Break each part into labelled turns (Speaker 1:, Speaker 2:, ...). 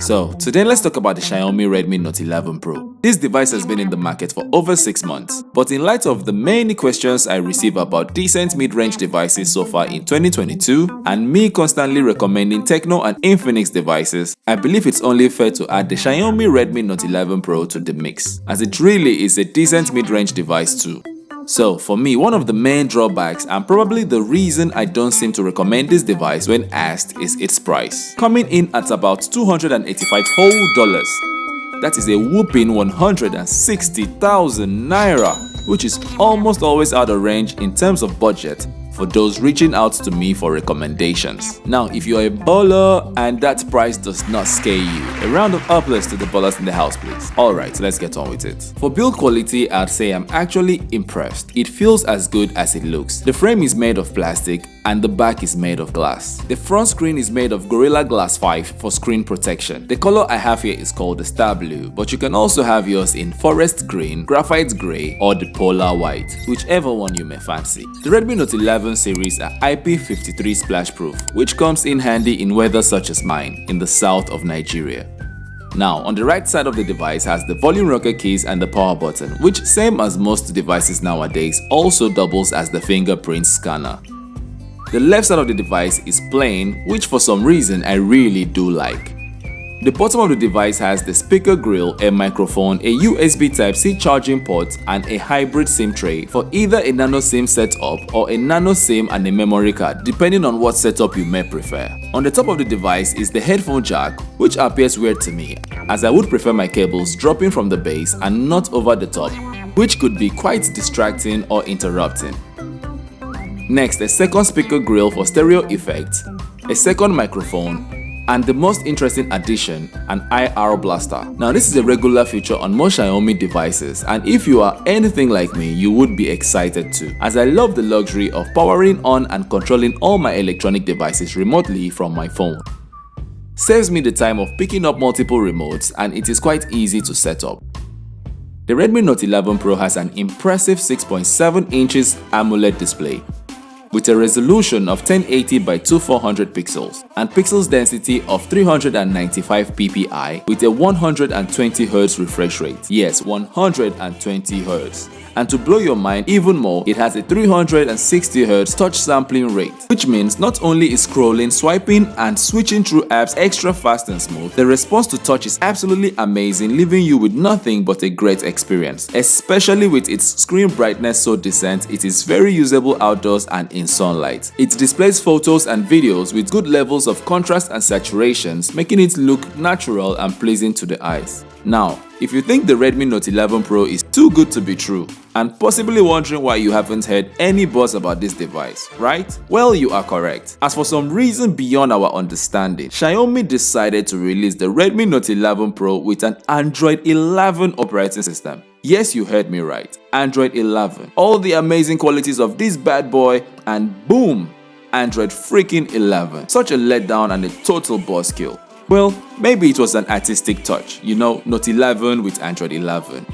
Speaker 1: So today let's talk about the Xiaomi Redmi Note 11 Pro. This device has been in the market for over 6 months, but in light of the many questions I receive about decent mid-range devices so far in 2022 and me constantly recommending Tecno and Infinix devices, I believe it's only fair to add the Xiaomi Redmi Note 11 Pro to the mix, as it really is a decent mid-range device too. So for me, one of the main drawbacks and probably the reason I don't seem to recommend this device when asked is its price, coming in at about $285 whole. That is a whooping 160,000 naira, which is almost always out of range in terms of budget for those reaching out to me for recommendations. Now, if you're a baller and that price does not scare you, a round of applause to the ballers in the house, please. Alright, let's get on with it. For build quality, I'd say I'm actually impressed. It feels as good as it looks. The frame is made of plastic and the back is made of glass. The front screen is made of Gorilla Glass 5 for screen protection. The color I have here is called the Star Blue, but you can also have yours in forest green, graphite grey, or the polar white, whichever one you may fancy. The Redmi Note 11 series are IP53 splash proof, which comes in handy in weather such as mine in the south of Nigeria. Now, on the right side of the device has the volume rocker keys and the power button, which, same as most devices nowadays, also doubles as the fingerprint scanner. The left side of the device is plain, which for some reason I really do like. The bottom of the device has the speaker grill, a microphone, a USB Type-C charging port, and a hybrid SIM tray for either a nano SIM setup or a nano SIM and a memory card, depending on what setup you may prefer. On the top of the device is the headphone jack, which appears weird to me, as I would prefer my cables dropping from the base and not over the top, which could be quite distracting or interrupting. Next, a second speaker grill for stereo effects, a second microphone, and the most interesting addition, an IR blaster. Now, this is a regular feature on most Xiaomi devices, and if you are anything like me, you would be excited too, as I love the luxury of powering on and controlling all my electronic devices remotely from my phone. Saves me the time of picking up multiple remotes, and it is quite easy to set up. The Redmi Note 11 Pro has an impressive 6.7 inches AMOLED display, with a resolution of 1080 by 2400 pixels and pixels density of 395 ppi with a 120 Hz refresh rate. Yes, 120 Hz. And to blow your mind even more, it has a 360 Hz touch sampling rate, which means not only is scrolling, swiping, and switching through apps extra fast and smooth, the response to touch is absolutely amazing, leaving you with nothing but a great experience. Especially with its screen brightness so decent, it is very usable outdoors and in sunlight. It displays photos and videos with good levels of contrast and saturations, making it look natural and pleasing to the eyes. Now, if you think the Redmi Note 11 Pro is too good to be true, and possibly wondering why you haven't heard any buzz about this device, right? Well, you are correct. As for some reason beyond our understanding, Xiaomi decided to release the Redmi Note 11 Pro with an Android 11 operating system. Yes, you heard me right, Android 11. All the amazing qualities of this bad boy, and boom, Android freaking 11. Such a letdown and a total buzzkill. Well, maybe it was an artistic touch, you know, Note 11 with Android 11.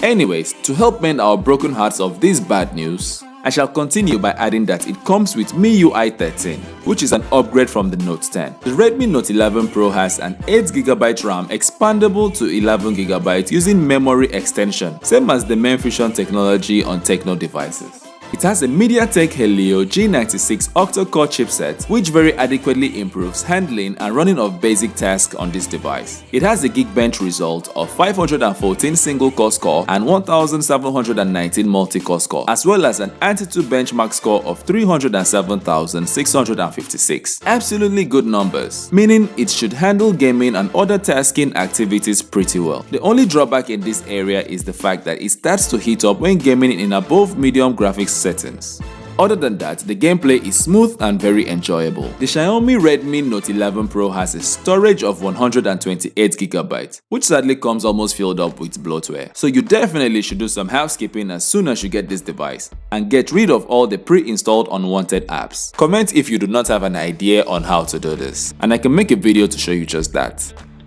Speaker 1: Anyways, to help mend our broken hearts of this bad news, I shall continue by adding that it comes with MIUI 13, which is an upgrade from the Note 10. The Redmi Note 11 Pro has an 8GB RAM expandable to 11GB using memory extension, same as the main fusion technology on Tecno devices. It has a MediaTek Helio G96 octa-core chipset, which very adequately improves handling and running of basic tasks on this device. It has a Geekbench result of 514 single-core score and 1719 multi-core score, as well as an Antutu benchmark score of 307,656. Absolutely good numbers, meaning it should handle gaming and other tasking activities pretty well. The only drawback in this area is the fact that it starts to heat up when gaming in above medium graphics settings. Other than that, the gameplay is smooth and very enjoyable. The Xiaomi Redmi Note 11 Pro has a storage of 128GB, which sadly comes almost filled up with bloatware. So you definitely should do some housekeeping as soon as you get this device and get rid of all the pre-installed unwanted apps. Comment if you do not have an idea on how to do this, and I can make a video to show you just that.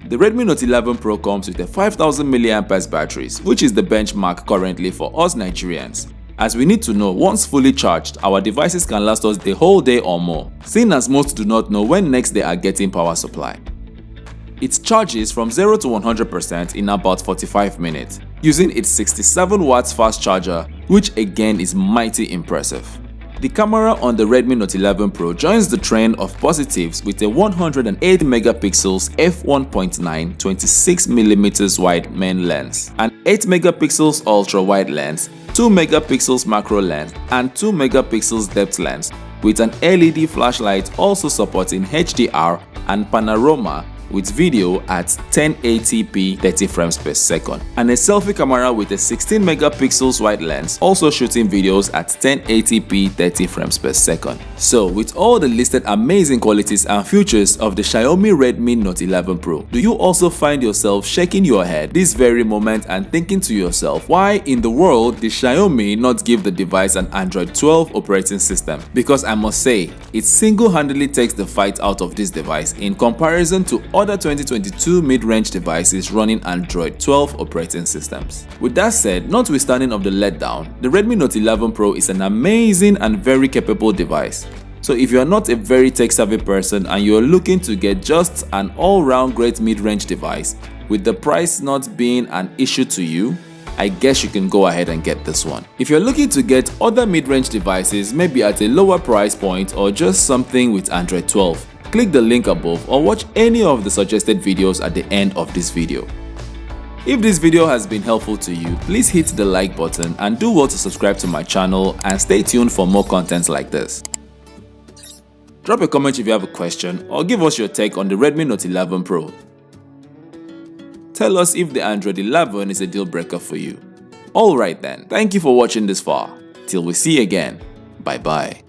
Speaker 1: The Redmi Note 11 Pro comes with a 5000 mAh batteries, which is the benchmark currently for us Nigerians, as we need to know once fully charged, our devices can last us the whole day or more, seeing as most do not know when next they are getting power supply. It charges from 0 to 100% in about 45 minutes, using its 67 watts fast charger, which again is mighty impressive. The camera on the Redmi Note 11 Pro joins the trend of positives with a 108 megapixels f1.9 26mm wide main lens, an 8 megapixels ultra wide lens, 2 megapixels macro lens, and 2 megapixels depth lens, with an LED flashlight also supporting HDR and panorama with video at 1080p 30 frames per second, and a selfie camera with a 16 megapixels wide lens also shooting videos at 1080p 30 frames per second. So with all the listed amazing qualities and features of the Xiaomi Redmi Note 11 Pro, do you also find yourself shaking your head this very moment and thinking to yourself, why in the world did Xiaomi not give the device an Android 12 operating system? Because I must say, it single-handedly takes the fight out of this device in comparison to other 2022 mid-range devices running Android 12 operating systems. With that said, notwithstanding of the letdown, the Redmi Note 11 Pro is an amazing and very capable device. So if you are not a very tech-savvy person and you are looking to get just an all-round great mid-range device, with the price not being an issue to you, I guess you can go ahead and get this one. If you're looking to get other mid-range devices, maybe at a lower price point or just something with Android 12, click the link above or watch any of the suggested videos at the end of this video. If this video has been helpful to you, please hit the like button and do well to subscribe to my channel and stay tuned for more content like this. Drop a comment if you have a question or give us your take on the Redmi Note 11 Pro. Tell us if the Android 11 is a deal breaker for you. Alright then, thank you for watching this far. Till we see again, bye bye.